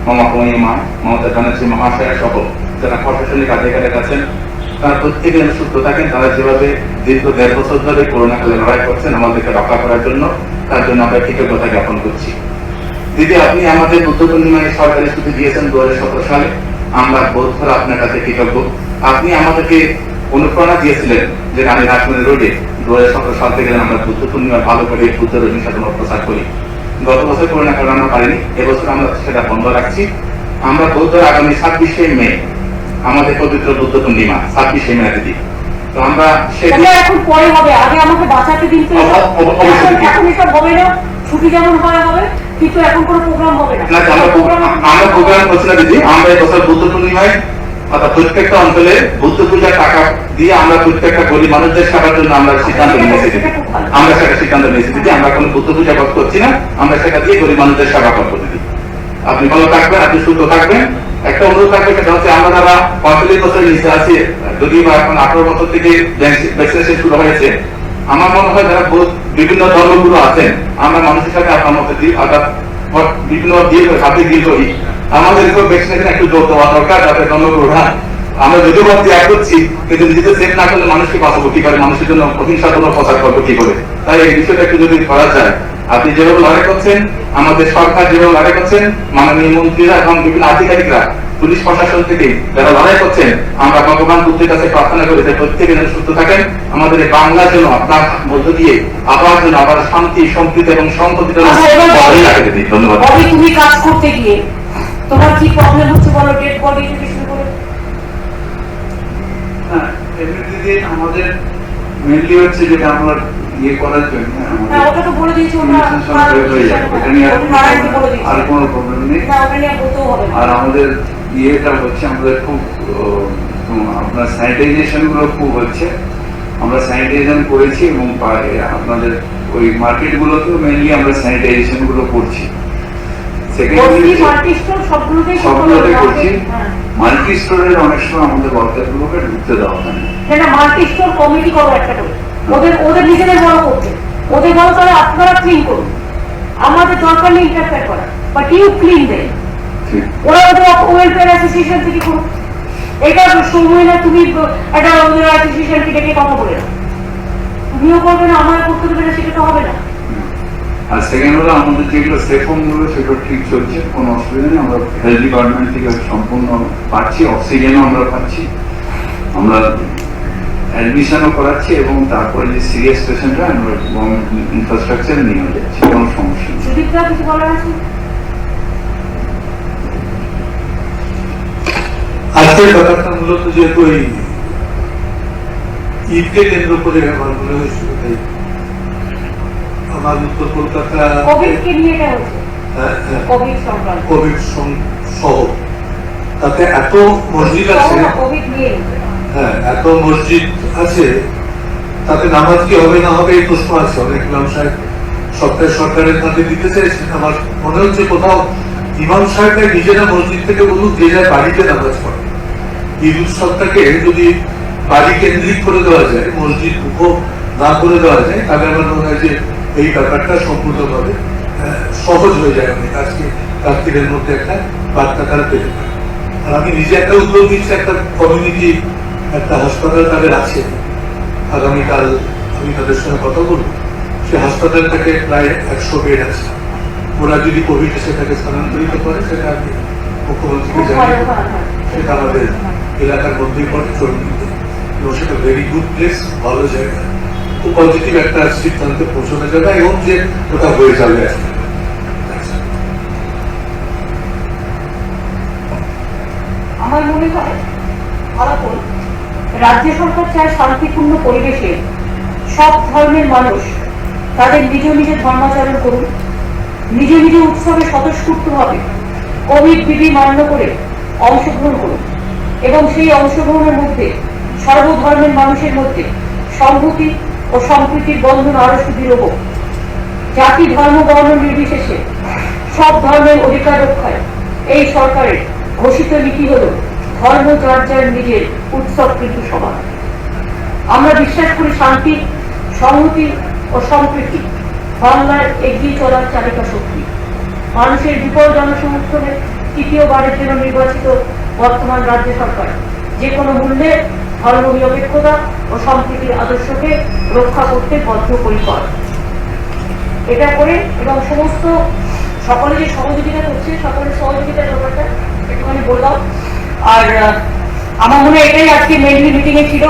মমতাময়ী মা মমতা ব্যানার্জি মহাশয়া সহ যারা প্রশাসনিক আধিকারিক আছেন, তারা প্রত্যেকে সুস্থ থাকেন। তারা যেভাবে দীর্ঘ 1.5 বছর ধরে করোনাকালে লড়াই করছেন আমাদেরকে রক্ষা করার জন্য, তার জন্য আমরা কৃতজ্ঞতা জ্ঞাপন করছি। দিদি, আপনি আমাদের বুদ্ধ পূর্ণিমায় সরকারি ছুটি দিয়েছেন 2017 সালে। আমরা বৌদ্ধরা আপনার কাছে কৃতজ্ঞ। আপনি আমাদেরকে অনুপ্রেরণা দিয়েছিলেন যে আমি রাজমণি রোডে 2017 সাল থেকে আমরা বুদ্ধ পূর্ণিমা ভালো করে বুদ্ধ রবীন্দ্র সাধনা প্রচার করি। গত বছর করোনা কারণে আমরা পারিনি, এবছর আমরা সেটা বন্ধ রাখছি। আমরা বৌদ্ধরা আগামী 26শে মে আমাদের পবিত্র বুদ্ধ পূর্ণিমা 26শে মে দিদি, তো আমরা এখন পরে হবে, আগে আমাকে বাঁচাতে দিন তো। এখন এসব হবে না, ছুটি যেমন হয় হবে, কিন্তু এখন কোনো প্রোগ্রাম হবে না। আমরা প্রোগ্রাম করছি না দিদি। আমরা এই বছর বুদ্ধ পূর্ণিমায় অর্থাৎ প্রত্যেকটা অঞ্চলে বুদ্ধ পূজার টাকা দিয়ে আমরা প্রত্যেকটা গরিব মানুষদের সেবার জন্য আমরা সিদ্ধান্ত নিয়েছি দিদি। আমরা সেটা সিদ্ধান্ত নিয়েছি দিদি। আমরা কোনো বুদ্ধ পূজা করছি না, আমরা সেটা দিয়ে গরিব মানুষদের সেবা করবো দিদি। আপনি ভালো থাকবেন, আপনি সুস্থ থাকবেন। একটা অনুরোধ থাকবে, সেটা হচ্ছে আমরা যারা 45 বছরের নিচে আছি, যদিও বা এখন 18 বছর থেকে ভ্যাকসিনেশন শুরু হয়েছে, আমার মনে হয় যারা বিভিন্ন ধর্মগুলো আছেন, আমরা মানুষের সাথে আপনার মধ্যে দিই অর্থাৎ বিভিন্ন হাতে ডিল করি, আমাদেরকেও ভ্যাকসিনেশন একটু জোর দেওয়া দরকার, যাতে ধর্মগুলোরা আমরা যদিও বা ত্যাগ করছি, কিন্তু নিজেদের সেফ না করলে মানুষকে বাঁচাবো কি করে, মানুষের জন্য অহিংসাত্মক প্রচার করবো কি করে। তাই এই বিষয়টা একটু যদি করা যায়, আপনি যেভাবে লড়াই করছেন, আমাদের সরকার যেভাবে লড়াই করছেন, মাননীয় মন্ত্রীরা এবং বিভিন্ন আধিকারিকরা, পুলিশ প্রশাসন থেকে যারা লড়াই করছেন, আমরা ভগবান বুদ্ধের কাছে প্রার্থনা করি যে প্রত্যেকে যেন সুস্থ থাকেন। আমাদের এই বাংলার জন্য আপনার মধ্য দিয়ে আবার শান্তি, সম্প্রীতি এবং সম্পত্তি ধন্যবাদ। তুমি কাজ করতে গিয়ে তোমার কি প্রবলেম হচ্ছে বলো, ডেড বডি থেকে শুরু করে। এমনিতে আমাদের মেনলি হচ্ছে যেটা আমরা ইয়ে করার জন্য ওটা তো বলে দিয়েছি, আর কোনো প্রবলেম নেই। আর আমাদের ইয়েটা হচ্ছে আমাদের খুব আপনার স্যানিটাইজেশন গুলো খুব হচ্ছে, আমরা স্যানিটাইজেশন করেছি এবং আপনাদের ওই মার্কেট গুলোতেও মেনলি আমরা স্যানিটাইজেশন গুলো করছি। সবগুলোতে করছি। মাল্টি স্টোরের অনেক সময় আমাদের ওয়ার্কারগুলোকে ঢুকতে দেওয়া হয় না। মাল্টি স্টোর কমিটি করো একটা করে, ওদের নিজেদের বড় করতে, ওদের বড় করে আপনারা ক্লিন করুন, আমাদের দরকার নেই ইন্টারফেয়ার করা, বাট ইউ ক্লিন দেন। ওরা ওদের ওয়েলফেয়ার অ্যাসোসিয়েশন থেকে করুন। এটা সময় না তুমি একটা ওদের অ্যাসোসিয়েশনকে ডেকে কথা বলে না, তুমিও করবে না, আমার করতে দেবে না, সেটা তো হবে না। আর সেকেন্ড হলো আমাদের যেগুলো সেফ হোম গুলো সেগুলো ঠিক চলছে, কোনো অসুবিধা নেই। আমরা হেলথ ডিপার্টমেন্ট থেকে সম্পূর্ণ পাচ্ছি, অক্সিজেনও আমরা পাচ্ছি, আমরা অ্যাডমিশনও করাচ্ছি এবং তারপরে যে সিরিয়াস পেশেন্টরা আমরা ইনফ্রাস্ট্রাকচার নিয়ে যাচ্ছি, কোনো সমস্যা নেই। কিছু বলার আছে? আজকের ব্যাপারটা মূলত যেহেতু এই ঈদকে কেন্দ্র করে আমার মনে হয়েছিল, তাই আমার উত্তর কলকাতা কোভিড সহ তাতে এত মসজিদ আছে, হ্যাঁ এত মসজিদ আছে, তাতে নামাজ কি হবে না হবে এই প্রশ্ন আছে। অনেক ইমাম সাহেব সরকারের হাতে দিতে চাইছেন। আমার মনে হচ্ছে কোথাও ইমাম সাহেবরা নিজেরা মসজিদ থেকে বলুক, যে যায় বাড়িতে নামাজ পড়ে। ঈদ উৎসবটাকে যদি বাড়ি কেন্দ্রিক করে দেওয়া যায়, মসজিদ মুখ না করে দেওয়া যায়, তাহলে আমার মনে হয় যে এই ব্যাপারটা সম্পূর্ণভাবে সহজ হয়ে যায়। অনেক আজকে কার্তিকের মধ্যে একটা বার্তা তারা পেতে পারে। আর আমি নিজে একটা উদ্যোগ নিচ্ছি, একটা কমিউনিটি একটা হাসপাতাল তাদের আছে, আগামীকাল আমি তাদের সঙ্গে কথা বলবো। সে হাসপাতালটাকে প্রায় 100 বেড আছে, ওরা যদি কোভিড সেটাকে স্থানান্তরিত করে সেটা আমি মুখ্যমন্ত্রীকে জানিয়ে, সেটা আমাদের এলাকার মধ্যেই পড়ে চর্মিতে, এবং সেটা ভেরি গুড প্লেস, ভালো জায়গা, খুব পজিটিভ একটা সিদ্ধান্তে পৌঁছানো যাবে এবং যে ওটা হয়ে যাবে। আমার মনে হয় ফলাফল রাজ্য সরকার চায় শান্তিপূর্ণ পরিবেশে সব ধর্মের মানুষ তাদের নিজ নিজ ধর্মাচরণ করুন, নিজ নিজ উৎসবে স্বতঃস্ফূর্তভাবে কোভিড বিধি মান্য করে অংশগ্রহণ করুন এবং সেই অংশগ্রহণের মধ্যে সর্বধর্মের মানুষের মধ্যে সংহতি ও সম্প্রীতির বন্ধন আরো সুদৃঢ় হোক। জাতি ধর্ম বর্ণ নির্বিশেষে সব ধর্মের অধিকার রক্ষায় এই সরকারের ঘোষিত নীতি হল ধর্ম চর্চার নিজের উৎসব কিন্তু সবার। আমরা বিশ্বাস করি শান্তি, সংহতি ও সম্প্রীতি বাংলার এগিয়ে চলার চালিকা শক্তি। মানুষের বিপুল জনসমর্থনে তৃতীয়বারের জন্য নির্বাচিত বর্তমান রাজ্য সরকার যে কোনো মূল্যে ধর্ম নিরপেক্ষতা ও সম্প্রীতির আদর্শকে রক্ষা করতে বদ্ধপরিকর। এটা করে এবং সমস্ত সকলে যে সহযোগিতা করছে, সকলের সহযোগিতার ব্যাপারটা একটুখানি বললাম। আর আমার মনে হয় এটাই আজকে মেনলি মিটিং এ ছিল,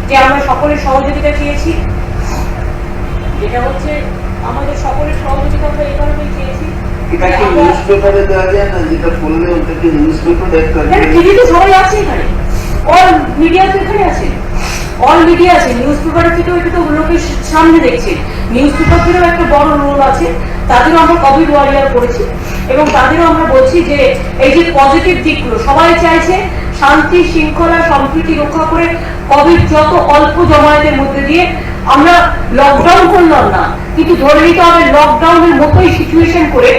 যে আমরা সকলের সহযোগিতা চেয়েছি। যেটা হচ্ছে আমাদের সকলের সহযোগিতা আমরা এই কারণেই চেয়েছি। টিভিতে সবাই আছে, এখানে অল মিডিয়া তো এখানে আছে, অল মিডিয়া আছে। নিউজ পেপারের থেকেও এটা তো লোকের সামনে দেখছে। নিউজ পেপারেরও একটা বড় রোল আছে, তাদেরও আমরা কোভিড ওয়ারিয়ার করেছি এবং তাদেরও আমরা বলছি যে এই যে পজিটিভ দিকগুলো সবাই চাইছে শান্তি শৃঙ্খলা সম্প্রীতি রক্ষা করে কোভিড যত অল্প জমায়েতের মধ্যে দিয়ে আমরা লকডাউন করলাম না, কিন্তু ধরে নিতে হবে লকডাউনের মতোই সিচুয়েশন করে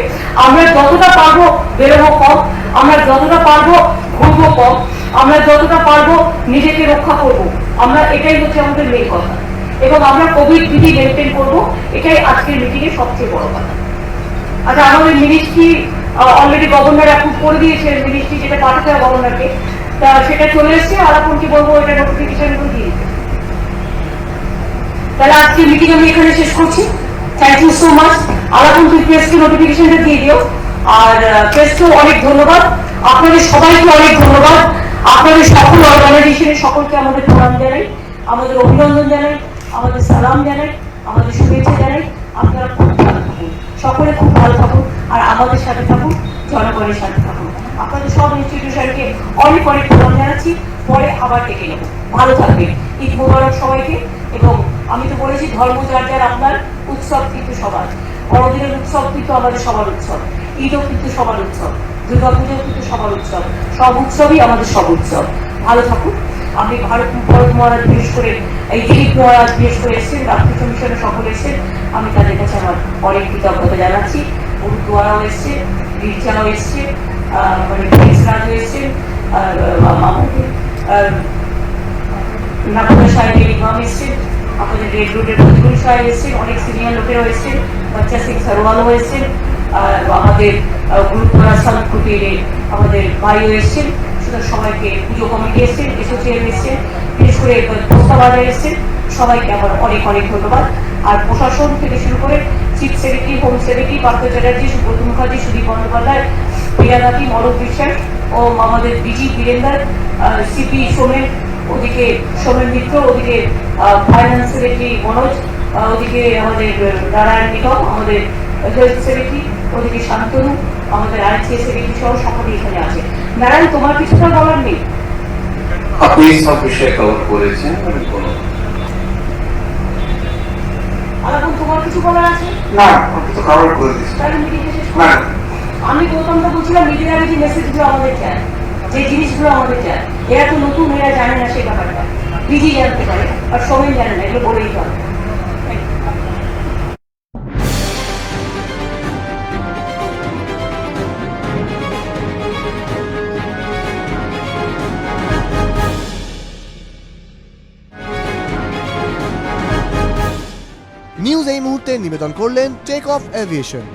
আমরা যতটা পারবো বেরোবো কম, আমরা যতটা পারবো ঘুরবো কম, আমরা যতটা পারবো নিজেকে রক্ষা করব। আমরা এটাই হচ্ছে আমাদের মেন কথা এবং আমরা কোভিড বিধি মেনটেন করবো, এটাই আজকের মিটিং এর সবচেয়ে বড় কথা। আচ্ছা, আমাদের মিনিস্ট্রি অলরেডি গভর্নর অ্যাপ্রুভ করে দিয়েছে, মিনিস্ট্রি যেটা পাঠাতে হবে গভর্নরকে, তা সেটা চলে এসছে। আলাপনকে বলবো এটা নোটিফিকেশন করে দিয়ে। তাহলে আজকের মিটিং আমি এখানে শেষ করছি। Thank you so much. Alapan তুই প্রেসকে নোটিফিকেশনটা দিয়ে দিও। আর প্রেসকেও অনেক ধন্যবাদ, আপনাদের সবাইকে অনেক ধন্যবাদ, আপনাদের সকল অর্গানাইজেশনের সকলকে আমাদের প্রণাম জানাই, আমাদের অভিনন্দন জানাই, আমাদের সালাম জানাই, আমাদের শুভেচ্ছা জানাই। আপনারা খুব ভালো থাকুন, সকলে খুব ভালো থাকুন, আর আমাদের সাথে থাকুন, জনগণের সাথে থাকুন। আপনাদের সব ইনস্টিটিউশনকে অনেক অনেক প্রণাম জানাচ্ছি। পরে আবার ডেকে নেব। ভালো থাকবেন। ঈদ মোবারক সবাইকে। এবং আমি তো বলেছি ধর্ম যার যার আপনার, উৎসব কিন্তু সবার। বড়দিনের উৎসব কিন্তু আমাদের সবার উৎসব, ঈদও কিন্তু সবার উৎসব, দুর্গাপুজো কিন্তু সবার উৎসব, সব উৎসবই আমাদের সব উৎসব। ভালো থাকুন। আমি ভারত মহারাজ বিশেষ করে এই দিলীপ মহারাজ বিশেষ করে এসেছেন, রামকৃষ্ণ মিশনের সকলে এসেছেন, আমি তাদের কাছে আমার অনেক কৃতজ্ঞতা জানাচ্ছি। গুরুদুয়ারাও এসছে, গির্জাও এসছে, মানে রাজও এসছেন, আমাদের নাগপুর সাহেবের ইমাম এসছেন, আমাদের রেড রোডের বজরুল সাহেব এসছেন, অনেক সিনিয়র লোকেরাও এসছেন, বাচ্চা সিং সরওয়ালও এসছেন, আমাদের গুরুদ্বারা সংস্কৃতির আমাদের ভাইও এসছেন, সবাইকে পুজো কমিটি এসছেন, এসোসিয়েশন এসছেন, বিশেষ করে পোস্তাবাজার এসছেন, সবাইকে আমার অনেক অনেক ধন্যবাদ। আর প্রশাসন থেকে শুরু করে chief secretary, home secretary Partha Chatterjee, Subrata Mukherjee, Sudip Bandyopadhyay, বীরানাথী, মরক বিশ্বাস ও আমাদের ডিজি বীরেন্দ্র, সিপি সোমেন, ওদিকে সোমেন মিত্র, ওদিকে ফাইন্যান্স সেক্রেটারি মনোজ, ওদিকে আমাদের নারায়ণ নিগম, আমাদের হেলথ সেক্রেটারি, ওদিকে শান্তনু, আমাদের আইসিএস সেক্রেটারি সহ সকলে এখানে আছে। নারায়ণ, তোমার কিছুটা বলার নেই? আপনি সব বিষয়ে কভার করেছেন। আলাপন, তোমার কিছু বলার আছে? না, আপনি তো কভার করে দিয়েছেন। তাহলে মিটিংটা শেষ করো। আমি গৌতমটা বলছিলাম মিডিয়ার আগে যে মেসেজগুলো আমাদের চায়, যে জিনিসগুলো আমাদের চায়, এরা তো নতুন, এরা জানে না সেই ব্যাপারটা, বিজি জানতে পারে আর সবাই জানে না, এগুলো বলেই চলে। নিউজ এই মুহূর্তে নিবেদন করলেন টেক অফ এভিয়েশন।